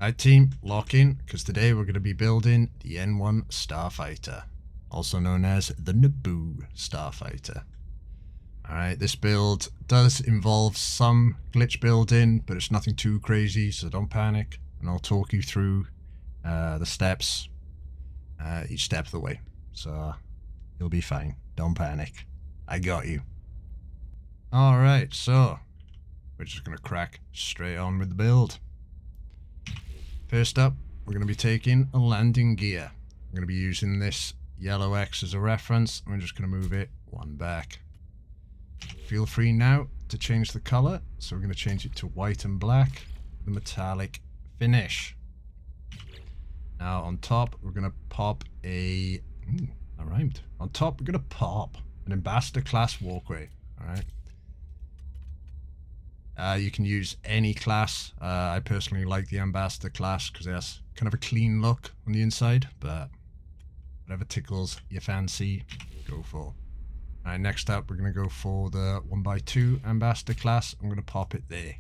Right, team, lock in, because today we're going to be building the N-1 Starfighter, also known as the Naboo Starfighter. Alright, this build does involve some glitch building, but it's nothing too crazy, so don't panic, and I'll talk you through the steps, each step of the way, so you'll be fine, don't panic, I got you. Alright, so we're just going to crack straight on with the build. First up, we're going to be taking a landing gear. I'm going to be using this yellow X as a reference. I'm just going to move it one back. Feel free now to change the color. So we're going to change it to white and black, the metallic finish. Now on top, we're going to pop a... I rhymed. On top, we're going to pop an ambassador class walkway. All right. You can use any class. I personally like the ambassador class because it has kind of a clean look on the inside, but whatever tickles your fancy, go for. Alright, next up we're going to go for the 1x2 ambassador class. I'm going to pop it there.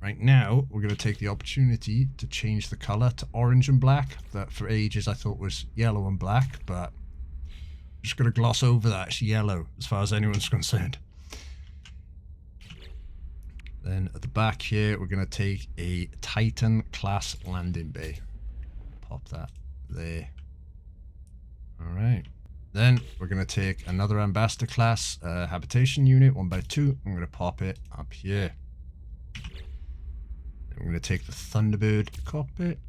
Right now we're going to take the opportunity to change the color to orange and black. That for ages I thought was yellow and black, but I'm just going to gloss over that. It's yellow as far as anyone's concerned. Then at the back here, we're going to take a Titan class landing bay. Pop that there. Alright. Then we're going to take another ambassador class habitation unit, 1x2. I'm going to pop it up here. Then we're going to take the Thunderbird cockpit.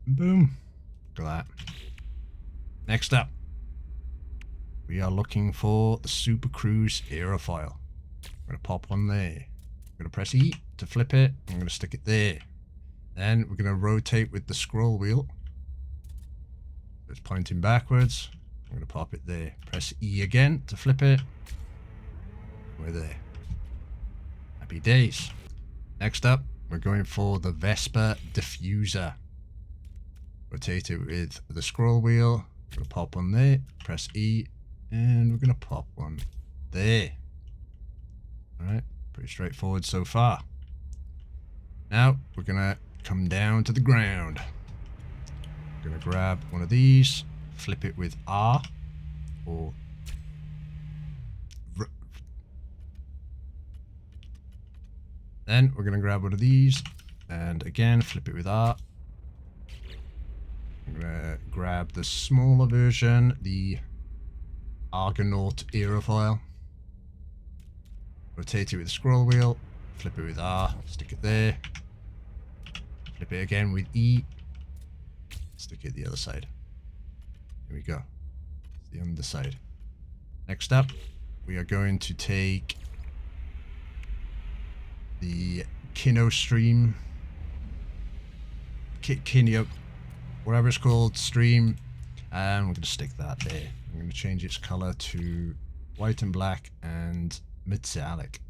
Boom. Look at that. Next up, we are looking for the supercruise aerofoil. I'm going to pop one there. I'm going to press E to flip it. I'm going to stick it there. Then we're going to rotate with the scroll wheel. It's pointing backwards. I'm going to pop it there. Press E again to flip it. We're there. Happy days. Next up, we're going for the Vesper diffuser. Rotate it with the scroll wheel. I'm going to pop one there. Press E. And we're going to pop one there. Alright. Pretty straightforward so far. Now we're gonna come down to the ground. We're gonna grab one of these, flip it with R, or then we're gonna grab one of these, and again flip it with R. I'm gonna grab the smaller version, the Argonaut aerofoil. Rotate it with the scroll wheel, flip it with R, stick it there, flip it again with E, stick it the other side. Here we go. It's the underside. Next up, we are going to take the Kineo, whatever it's called, stream, and we're going to stick that there. I'm going to change its color to white and black and metallic.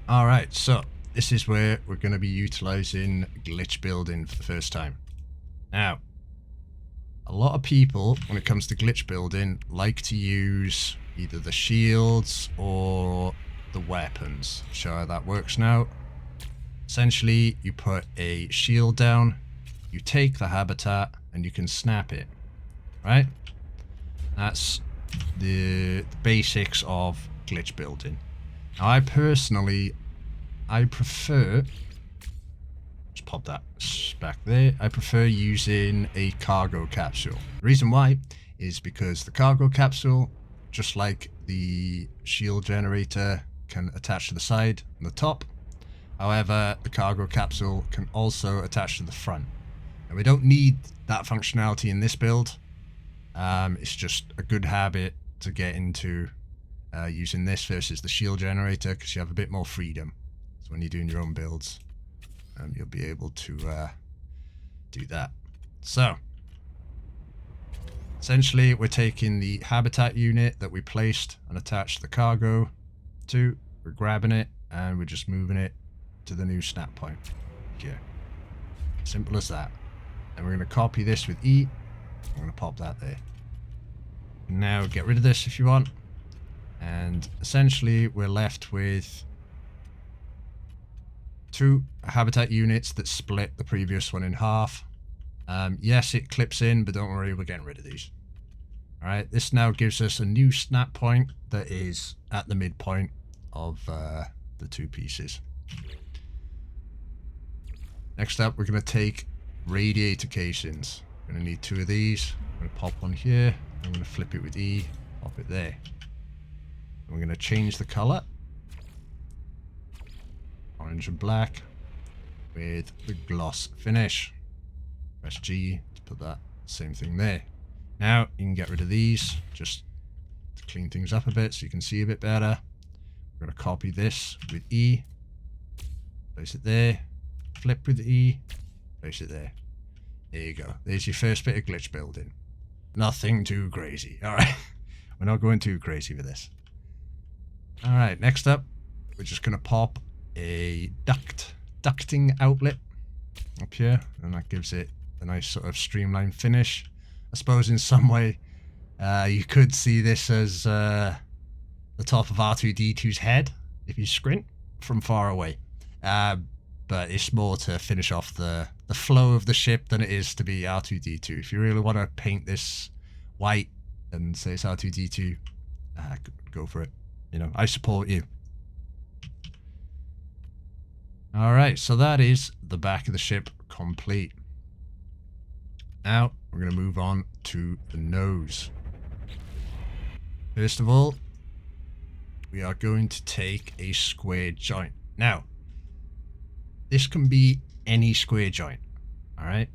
Alright, so this is where we're going to be utilizing glitch building for the first time. Now, a lot of people, when it comes to glitch building, like to use either the shields or the weapons. Show how that works now. Essentially, you put a shield down, you take the habitat, and you can snap it. Right? That's the basics of glitch building. Now I prefer, just pop that back there, I prefer using a cargo capsule. The reason why is because the cargo capsule, just like the shield generator, can attach to the side and the top. However, the cargo capsule can also attach to the front. And we don't need that functionality in this build. It's just a good habit to get into using this versus the shield generator, because you have a bit more freedom. So when you're doing your own builds, you'll be able to do that. So essentially, we're taking the habitat unit that we placed and attached the cargo to, we're grabbing it, and we're just moving it to the new snap point. Yeah, simple as that. And we're going to copy this with E. I'm going to pop that there. Now get rid of this if you want. And essentially we're left with 2 habitat units that split the previous one in half. Yes, it clips in, but don't worry, we're getting rid of these. Alright, this now gives us a new snap point that is at the midpoint of the 2 pieces. Next up, we're going to take radiator casings. We're going to need 2 of these. I'm going to pop one here. I'm going to flip it with E, pop it there. And we're going to change the color. Orange and black with the gloss finish. Press G to put that same thing there. Now you can get rid of these just to clean things up a bit so you can see a bit better. We're going to copy this with E, place it there, flip with E, place it there. There you go. There's your first bit of glitch building. Nothing too crazy. Alright, we're not going too crazy with this. Alright, next up, we're just going to pop a ducting outlet up here, and that gives it a nice sort of streamlined finish. I suppose in some way you could see this as the top of R2-D2's head if you squint from far away, but it's more to finish off the flow of the ship than it is to be R2-D2. If you really want to paint this white and say it's R2-D2, go for it. You know, I support you. Alright, so that is the back of the ship complete. Now, we're going to move on to the nose. First of all, we are going to take a square joint. Now, this can be any square joint, alright?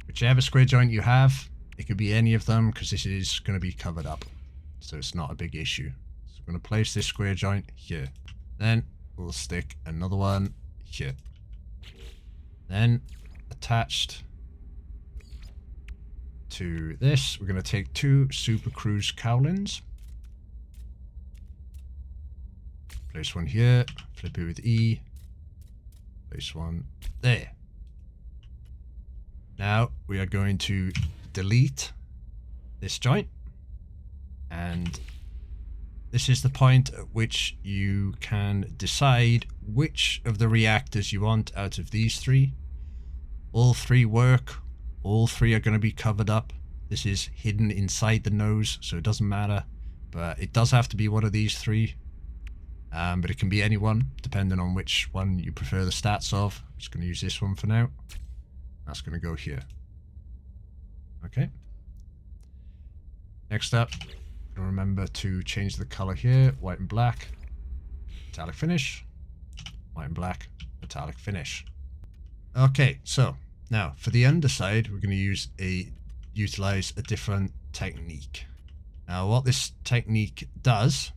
Whichever square joint you have, it could be any of them because this is going to be covered up. So it's not a big issue. So we're going to place this square joint here. Then we'll stick another one here. Then attached to this, we're going to take 2 supercruise cowlings. Place one here, flip it with E, place one there. Now we are going to delete this joint, and this is the point at which you can decide which of the reactors you want out of these 3. All 3 work. All 3 are going to be covered up. This is hidden inside the nose, so it doesn't matter. But it does have to be one of these 3. But it can be any one, depending on which one you prefer the stats of. I'm just going to use this one for now. That's going to go here. Okay. Next up, remember to change the color here. White and black. Metallic finish. White and black. Metallic finish. Okay, so now for the underside, we're going to utilize a different technique. Now what this technique does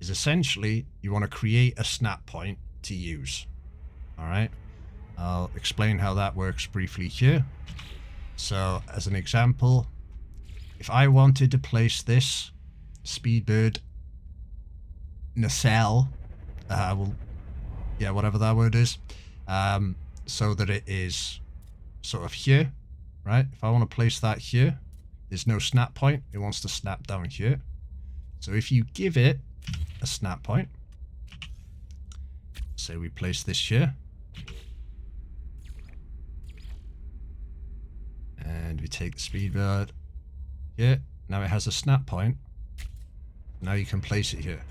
is essentially you want to create a snap point to use. Alright, I'll explain how that works briefly here. So as an example, if I wanted to place this speedbird nacelle, whatever that word is, so that it is sort of here, right? If I want to place that here, there's no snap point. It wants to snap down here. So if you give it a snap point, say we place this here, and we take the speedbird here. Now it has a snap point. Now you can place it here.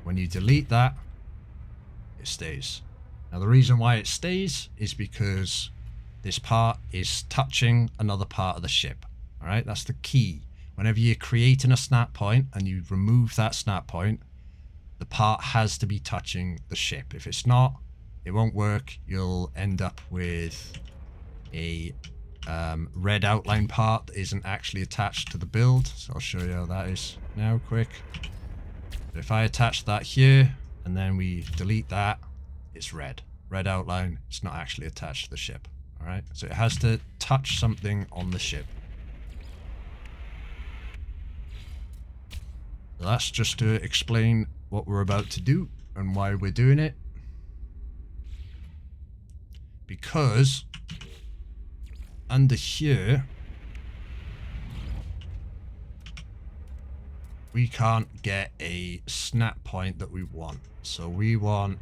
When you delete that, it stays. Now the reason why it stays is because this part is touching another part of the ship. Alright, that's the key. Whenever you're creating a snap point and you remove that snap point, the part has to be touching the ship. If it's not, it won't work. You'll end up with a red outline part that isn't actually attached to the build. So I'll show you how that is now quick. But if I attach that here and then we delete that, it's red. Red outline, it's not actually attached to the ship. Alright, so it has to touch something on the ship. So that's just to explain what we're about to do and why we're doing it. Because under here, we can't get a snap point that we want. So we want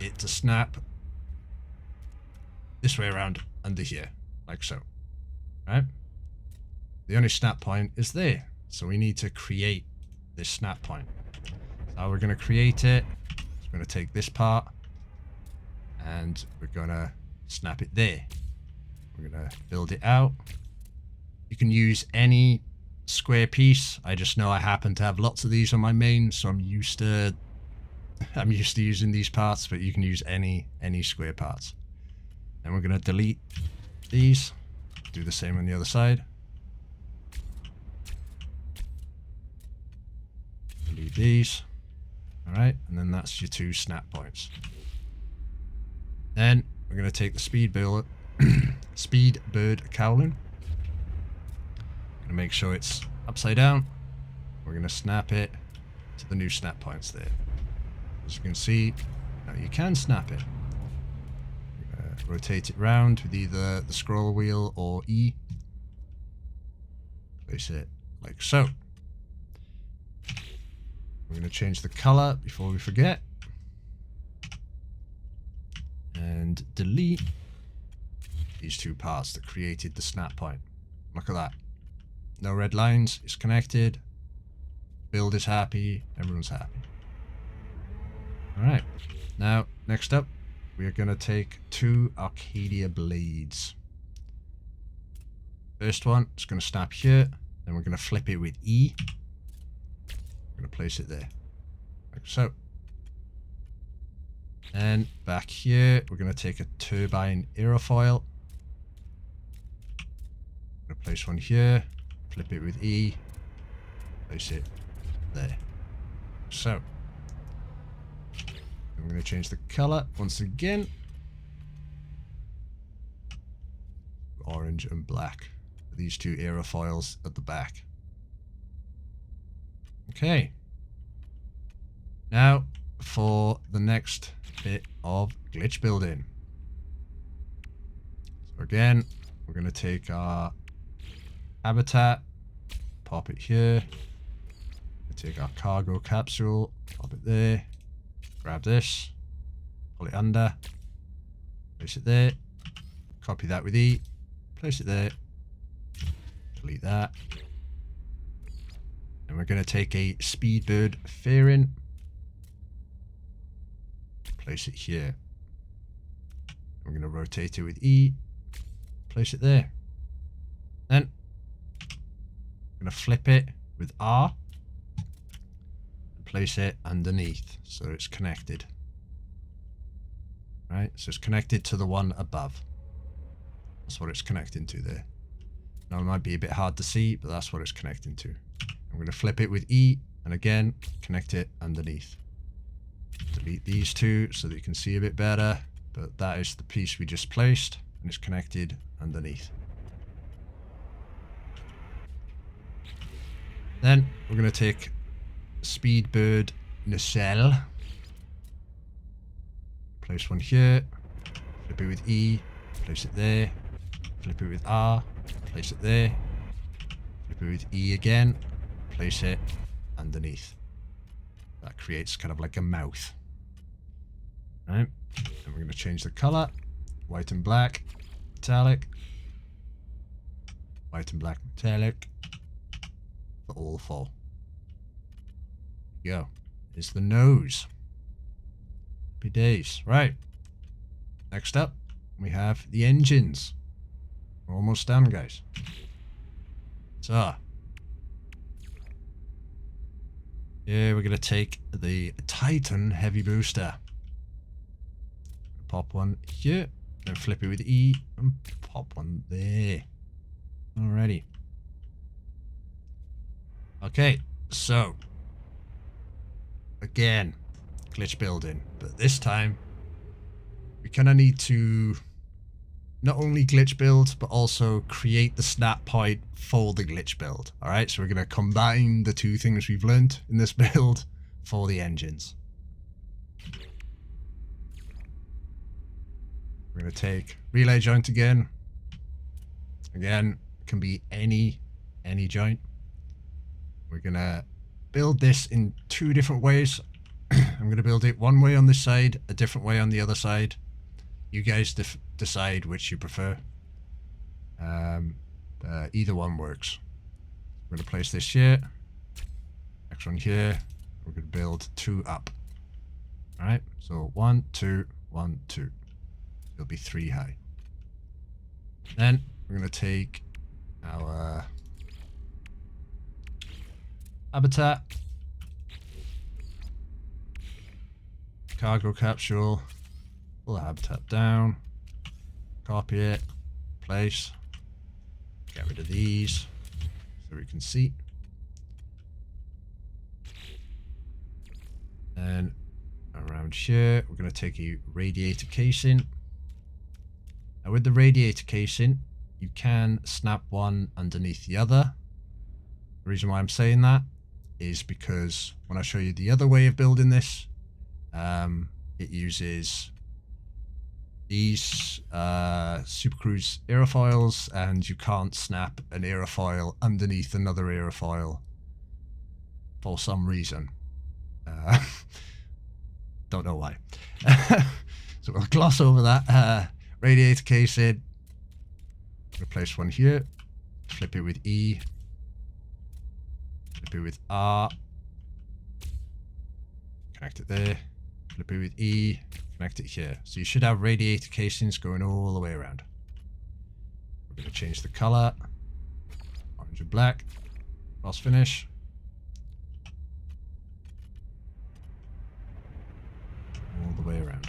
it to snap this way around under here, like so, right? The only snap point is there, so we need to create this snap point. So how we're going to create it is we're going to take this part and we're going to snap it there. We're going to build it out. You can use any square piece. I just know I happen to have lots of these on my main, so I'm used to using these parts, but you can use any square parts. Then we're going to delete these. Do the same on the other side. Delete these. Alright, and then that's your 2 snap points. Then we're going to take the speedbird cowling. Going to make sure it's upside down. We're going to snap it to the new snap points there. As you can see, now you can snap it. Rotate it round with either the scroll wheel or E. Place it like so. We're going to change the color before we forget. And delete these 2 parts that created the snap point. Look at that. No red lines. It's connected. Build is happy. Everyone's happy. Alright. Now, next up, we are going to take 2 arcadia blades. First one is going to snap here. Then we're going to flip it with E. We're going to place it there. Like so. And back here, we're going to take a turbine aerofoil. I'm going to place one here. Flip it with E. Place it there. So. I'm going to change the color once again. Orange and black. These 2 aerofoils at the back. Okay. Now for the next bit of glitch building. So again, we're going to take our habitat, pop it here. Take our cargo capsule, pop it there. Grab this, pull it under, place it there, copy that with E, place it there, delete that. And we're going to take a speedbird fairing, place it here. We're going to rotate it with E, place it there. Then we're going to flip it with R. Place it underneath so it's connected. Right, so it's connected to the one above. That's what it's connecting to there. Now it might be a bit hard to see, but that's what it's connecting to. I'm going to flip it with E and again connect it underneath. Delete these 2 so that you can see a bit better, but that is the piece we just placed and it's connected underneath. Then we're going to take speedbird nacelle. Place one here. Flip it with E. Place it there. Flip it with R. Place it there. Flip it with E again. Place it underneath. That creates kind of like a mouth. Right. And we're going to change the color. White and black. Metallic. White and black metallic. For all 4. Go. Is the nose. Happy days. Right. Next up, we have the engines. We're almost done, guys. So. Here we're going to take the Titan heavy booster. Pop one here. Then flip it with E. And pop one there. Alrighty. Okay. So. Again, glitch building, but this time we kind of need to not only glitch build, but also create the snap point for the glitch build. All right, so we're going to combine the 2 things we've learned in this build for the engines. We're going to take relay joint again. Again, can be any joint. We're going to build this in 2 different ways. I'm going to build it one way on this side, a different way on the other side. You guys decide which you prefer. Either one works. I'm going to place this here. Next one here. We're going to build 2 up. Alright, so 1, 2, 1, 2. It'll be 3 high. Then we're going to take our habitat, cargo capsule, pull the habitat down, copy it, place, get rid of these so we can see. And around here, we're going to take a radiator casing. Now with the radiator casing, you can snap one underneath the other. The reason why I'm saying that is because when I show you the other way of building this, it uses these supercruise aerofoils, and you can't snap an aerofoil underneath another aerofoil for some reason. Don't know why. So we'll gloss over that. Radiator casing. Replace one here. Flip it with E. Flip it with R. Connect it there. Flip it with E. Connect it here. So you should have radiator casings going all the way around. We're going to change the color. Orange and black. Gloss finish. All the way around.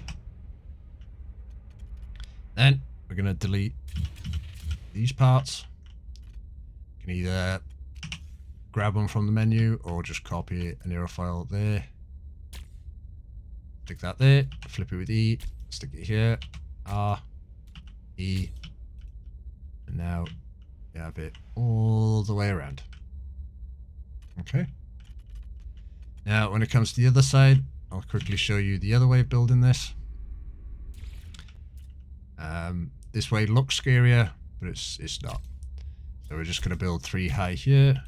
Then we're going to delete these parts. You can either grab one from the menu or just copy an aerofoil there. Stick that there. Flip it with E. Stick it here. R. E. And now you have it all the way around. Okay. Now when it comes to the other side, I'll quickly show you the other way of building this. This way looks scarier, but it's not. So we're just going to build 3 high here.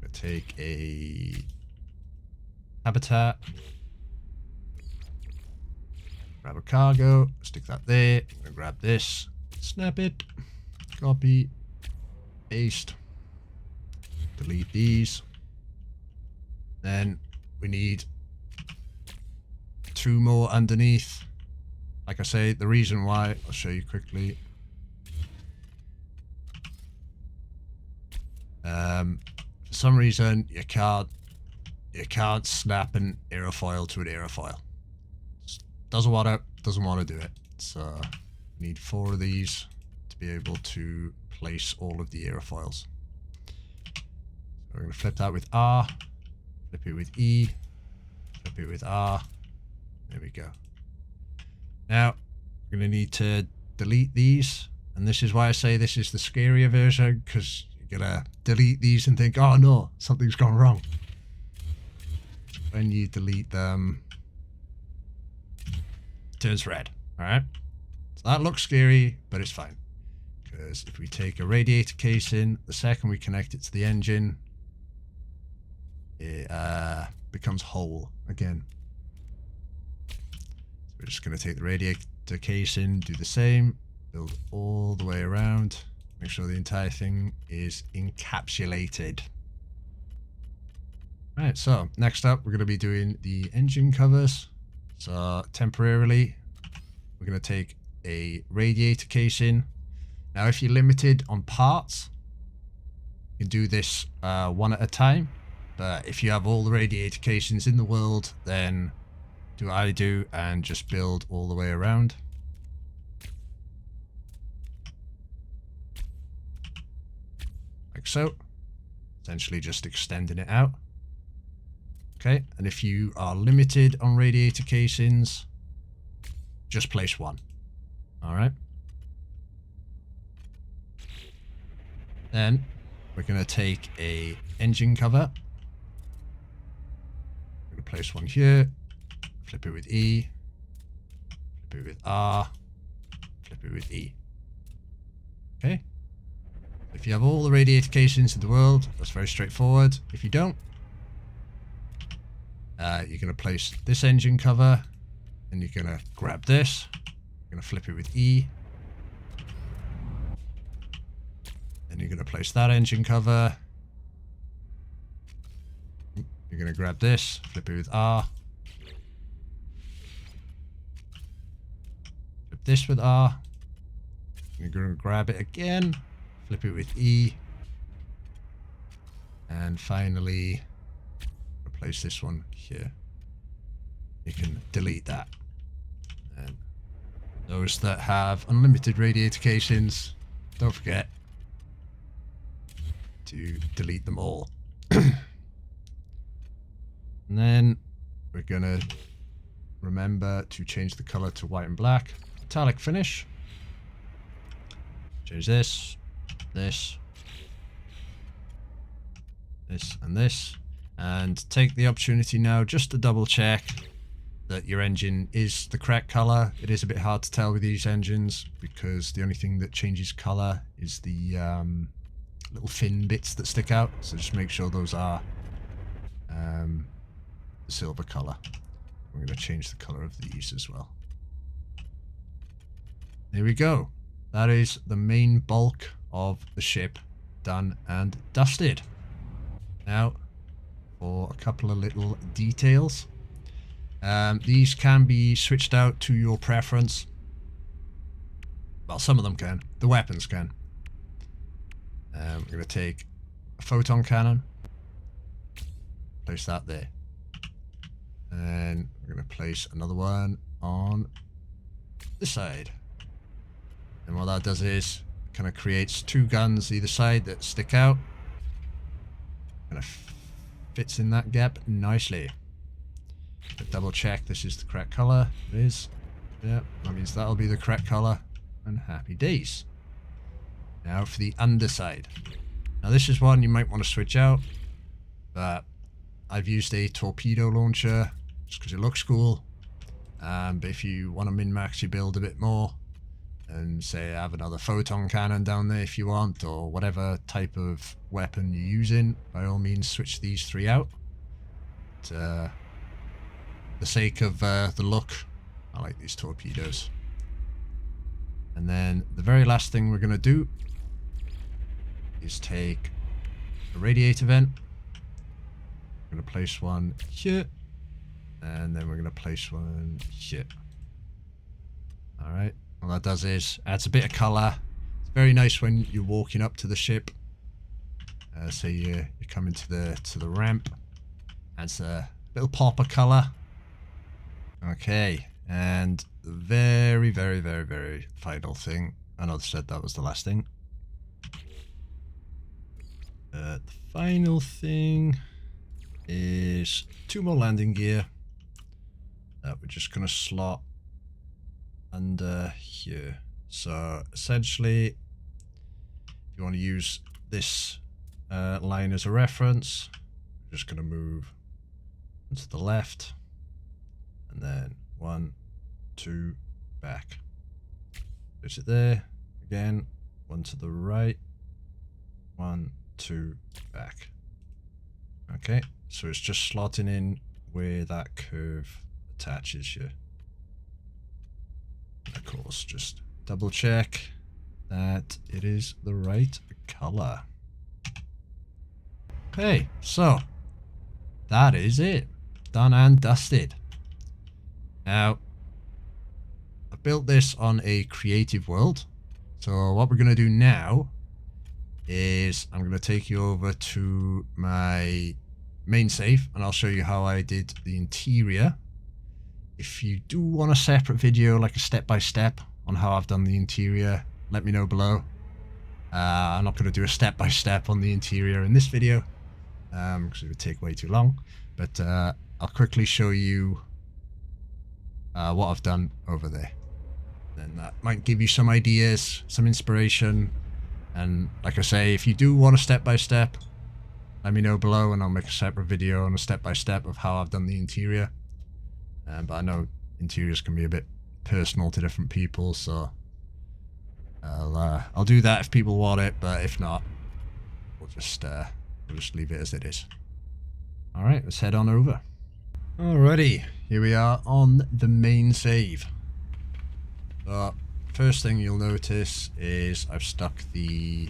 We'll take a habitat. Grab a cargo, stick that there. I'm going to grab this, snap it, copy, paste, delete these. Then we need 2 more underneath. Like I say, the reason why, I'll show you quickly. For some reason you can't snap an aerofoil to an aerofoil. Doesn't want to do it. So we need 4 of these to be able to place all of the aerofoils. So we're going to flip that with R, flip it with E, flip it with R. There we go. Now, we're going to need to delete these. And this is why I say this is the scarier version, because you're going to delete these and think, oh no, something's gone wrong. When you delete them, it turns red. Alright? So that looks scary, but it's fine. Because if we take a radiator casing, the second we connect it to the engine, it becomes whole again. We're just going to take the radiator casing, do the same, build all the way around, make sure the entire thing is encapsulated. Right, so next up we're going to be doing the engine covers. So temporarily we're going to take a radiator casing. Now if you're limited on parts, you can do this one at a time, but if you have all the radiator casings in the world, then do what I do and just build all the way around. Like so. Essentially just extending it out. Okay, and if you are limited on radiator casings, just place 1. Alright. Then we're going to take a engine cover. I'm going to place 1 here. Flip it with E, flip it with R, flip it with E. Okay, if you have all the radiator casings in the world, that's very straightforward. If you don't, you're going to place this engine cover, and you're going to grab this. You're going to flip it with E. And you're going to place that engine cover. You're going to grab this, flip it with R. Flip this with R. You're going to grab it again, flip it with E. And finally, replace this one here. You can delete that. And those that have unlimited radiator casings, don't forget to delete them all. And then we're gonna remember to change the color to white and black. Metallic finish. Change this, this, this, and this. And take the opportunity now just to double check that your engine is the correct color. It is a bit hard to tell with these engines because the only thing that changes color is the little fin bits that stick out. So just make sure those are the silver color. We're going to change the color of these as well. There we go. That is the main bulk of the ship done and dusted. Now, for a couple of little details. These can be switched out to your preference. Well, some of them can. The weapons can. We're going to take a photon cannon. Place that there. And we're going to place another one on this side. And what that does is kind of creates two guns either side that stick out. Kind of fits in that gap nicely. Double check this is the correct color. It is. Yeah, that means that'll be the correct color. And happy days. Now for the underside. Now this is one you might want to switch out. But I've used a torpedo launcher just because it looks cool. But if you want to min-max your build a bit more, and say have another photon cannon down there if you want, or whatever type of weapon you're using, by all means switch these three out. But, the sake of the look, I like these torpedoes. And then the very last thing we're going to do is take a radiator vent. We're going to place one here, and then we're going to place one here. Alright, what that does is adds a bit of colour. It's very nice when you're walking up to the ship. Say you're coming to the ramp. Adds a little pop of colour. Okay, and the very, very, very, very final thing. I know I said that was the last thing. The final thing is two more landing gear that we're just going to slot under here. So essentially, if you want to use this line as a reference, we're just going to move to the left. And then 1, 2, back. Place it there. Again, 1 to the right. 1, 2, back. Okay, so it's just slotting in where that curve attaches here. And of course, just double check that it is the right color. Okay, so that is it. Done and dusted. Now, I built this on a creative world. So what we're going to do now is I'm going to take you over to my main save and I'll show you how I did the interior. If you do want a separate video, like a step-by-step on how I've done the interior, let me know below. I'm not going to do a step-by-step on the interior in this video because it would take way too long. But I'll quickly show you what I've done over there. Then that might give you some ideas, some inspiration. And like I say, if you do want a step-by-step, let me know below and I'll make a separate video on a step-by-step of how I've done the interior. But I know interiors can be a bit personal to different people, so I'll do that if people want it, but if not, we'll just leave it as it is. All right, let's head on over. Alrighty, here we are on the main save. So, first thing you'll notice is I've stuck the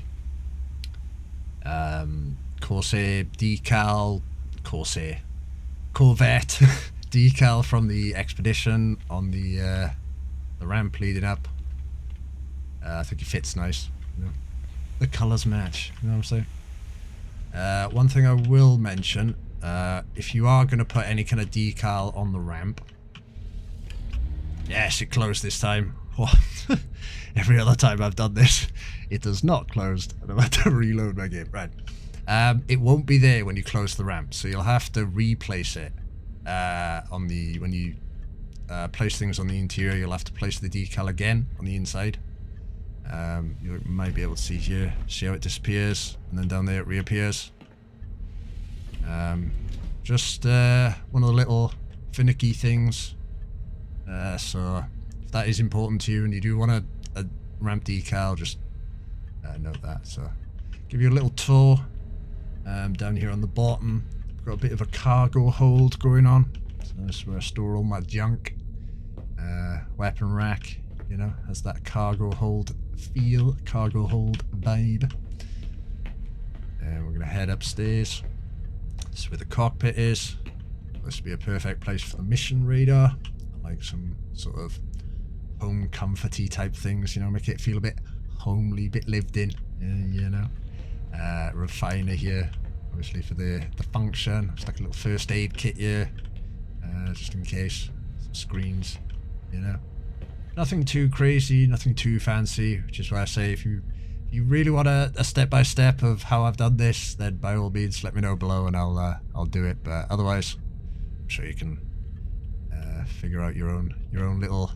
Corvette decal from the expedition on the ramp leading up. I think it fits nice. You know? The colours match. You know what I'm saying? One thing I will mention, if you are going to put any kind of decal on the ramp, yes, it closed this time. Every other time I've done this, it does not close, and I've had to reload my game. Right. It won't be there when you close the ramp, so you'll have to replace it when you place things on the interior. You'll have to place the decal again on the inside. You might be able to see here, see how it disappears, and then down there it reappears. Just one of the little finicky things. So if that is important to you and you do want a ramp decal, just note that. So give you a little tour. Down here on the bottom, I've got a bit of a cargo hold going on. So this is where I store all my junk. Weapon rack, you know, has that cargo hold feel, cargo hold vibe. And we're going to head upstairs. This is where the cockpit is. This would be a perfect place for the mission radar. I like some sort of home comforty type things, you know, make it feel a bit homely, a bit lived in, you know. Refiner here, obviously for the function. It's like a little first aid kit here, just in case. Some screens, you know. Nothing too crazy, nothing too fancy, which is why I say if you really want a step-by-step of how I've done this, then by all means let me know below and I'll do it. But otherwise, I'm sure you can figure out your own little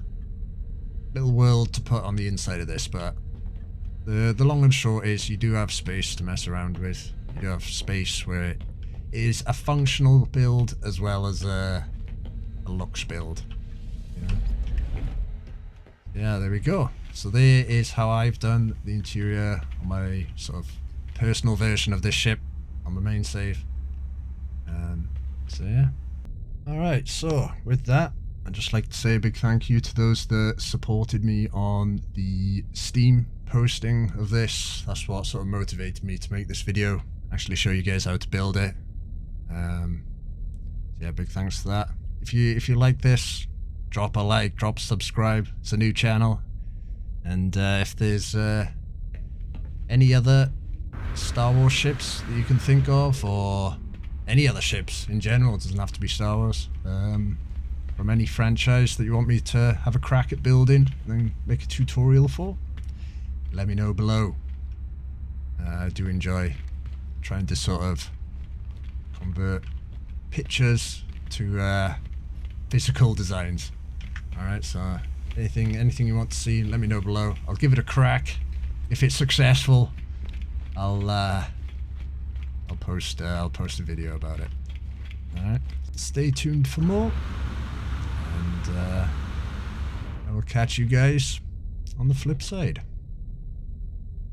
world to put on the inside of this. But the long and short is you do have space to mess around with. You do have space where it is a functional build as well as a looks build. You know? Yeah, there we go. So there is how I've done the interior on my sort of personal version of this ship on the main save. So yeah. Alright, so with that, I'd just like to say a big thank you to those that supported me on the Steam posting of this. That's what sort of motivated me to make this video, actually show you guys how to build it. Yeah, big thanks for that. If you like this, drop a like, drop a subscribe. It's a new channel. And if there's any other Star Wars ships that you can think of, or any other ships in general, it doesn't have to be Star Wars, from any franchise that you want me to have a crack at building and then make a tutorial for, let me know below. I do enjoy trying to sort of convert pictures to physical designs. Alright, so anything you want to see, let me know below. I'll give it a crack. If it's successful, I'll post a video about it. Alright, stay tuned for more, and I will catch you guys on the flip side.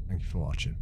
Thank you for watching.